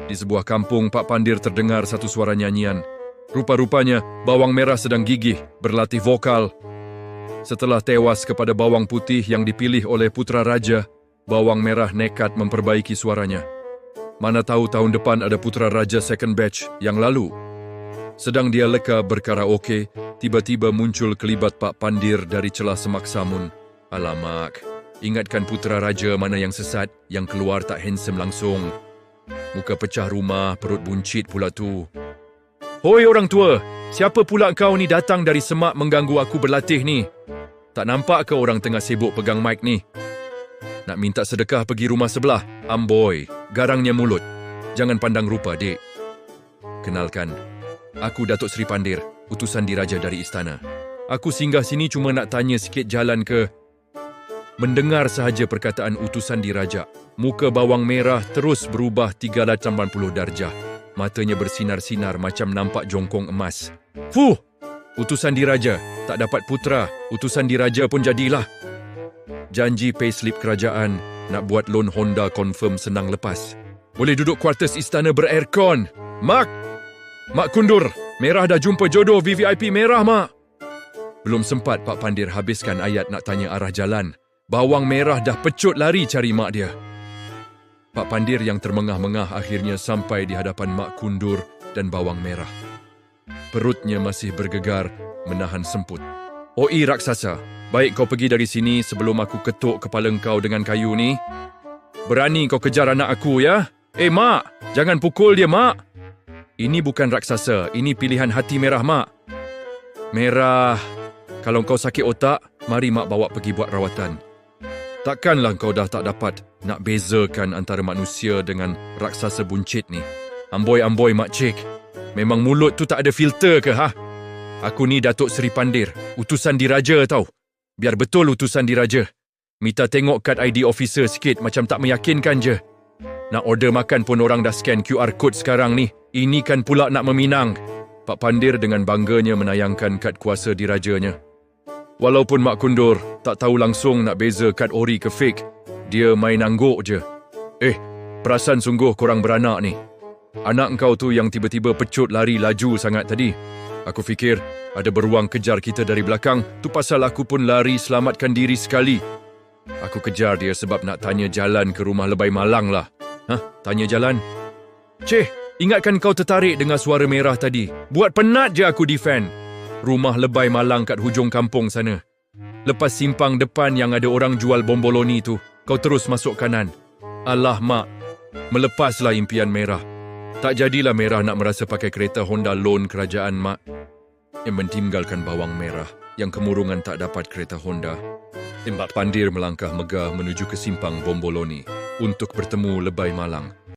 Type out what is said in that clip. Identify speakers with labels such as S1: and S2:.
S1: Di sebuah kampung, Pak Pandir terdengar satu suara nyanyian. Rupa-rupanya, bawang merah sedang gigih, berlatih vokal. Setelah tewas kepada bawang putih yang dipilih oleh putra raja, bawang merah nekat memperbaiki suaranya. Mana tahu tahun depan ada putra raja second batch yang lalu. Sedang dia leka berkaraoke, tiba-tiba muncul kelibat Pak Pandir dari celah semak samun. Alamak, ingatkan putra raja mana yang sesat, yang keluar tak handsome langsung. Muka pecah rumah, perut buncit pula tu. Hoi orang tua, siapa pula kau ni datang dari semak mengganggu aku berlatih ni? Tak nampak ke orang tengah sibuk pegang mic ni? Nak minta sedekah pergi rumah sebelah? Amboi, garangnya mulut. Jangan pandang rupa, dek. Kenalkan, aku Datuk Seri Pandir, utusan diraja dari istana. Aku singgah sini cuma nak tanya sikit jalan ke... Mendengar sahaja perkataan utusan diraja, muka bawang merah terus berubah 380 darjah. Matanya bersinar-sinar macam nampak jongkong emas. Fuh! Utusan diraja, tak dapat putra, utusan diraja pun jadilah. Janji payslip kerajaan, nak buat loan Honda confirm senang lepas. Boleh duduk kuartus istana ber-aircon. Mak! Mak kundur, merah dah jumpa jodoh VVIP merah, Mak. Belum sempat Pak Pandir habiskan ayat nak tanya arah jalan. Bawang merah dah pecut lari cari mak dia. Pak Pandir yang termengah-mengah akhirnya sampai di hadapan Mak Kundur dan bawang merah. Perutnya masih bergegar, menahan semput. Oi raksasa, baik kau pergi dari sini sebelum aku ketuk kepala kau dengan kayu ni. Berani kau kejar anak aku, ya? Mak, jangan pukul dia, Mak. Ini bukan raksasa, ini pilihan hati merah, Mak. Merah, kalau kau sakit otak, mari Mak bawa pergi buat rawatan. Takkanlah kau dah tak dapat nak bezakan antara manusia dengan raksasa buncit ni. Amboi-amboi makcik, memang mulut tu tak ada filter ke, ha? Aku ni Datuk Seri Pandir, utusan diraja tau. Biar betul utusan diraja. Minta tengok kad ID officer sikit macam tak meyakinkan je. Nak order makan pun orang dah scan QR code sekarang ni. Ini kan pula nak meminang. Pak Pandir dengan bangganya menayangkan kad kuasa dirajanya. Walaupun Mak Kundur tak tahu langsung nak beza kad ori ke fake, dia main angguk je. Perasan sungguh korang beranak ni. Anak kau tu yang tiba-tiba pecut lari laju sangat tadi. Aku fikir ada beruang kejar kita dari belakang, tu pasal aku pun lari selamatkan diri sekali. Aku kejar dia sebab nak tanya jalan ke rumah Lebay Malang lah. Tanya jalan? Ingatkan kau tertarik dengar suara merah tadi. Buat penat je aku defend. Rumah Lebay Malang kat hujung kampung sana. Lepas simpang depan yang ada orang jual bomboloni tu, kau terus masuk kanan. Alah, Mak. Melepaslah impian merah. Tak jadilah merah nak merasa pakai kereta Honda loan kerajaan, Mak. Yang mentinggalkan bawang merah yang kemurungan tak dapat kereta Honda. Pak Pandir melangkah megah menuju ke simpang bomboloni untuk bertemu Lebay Malang.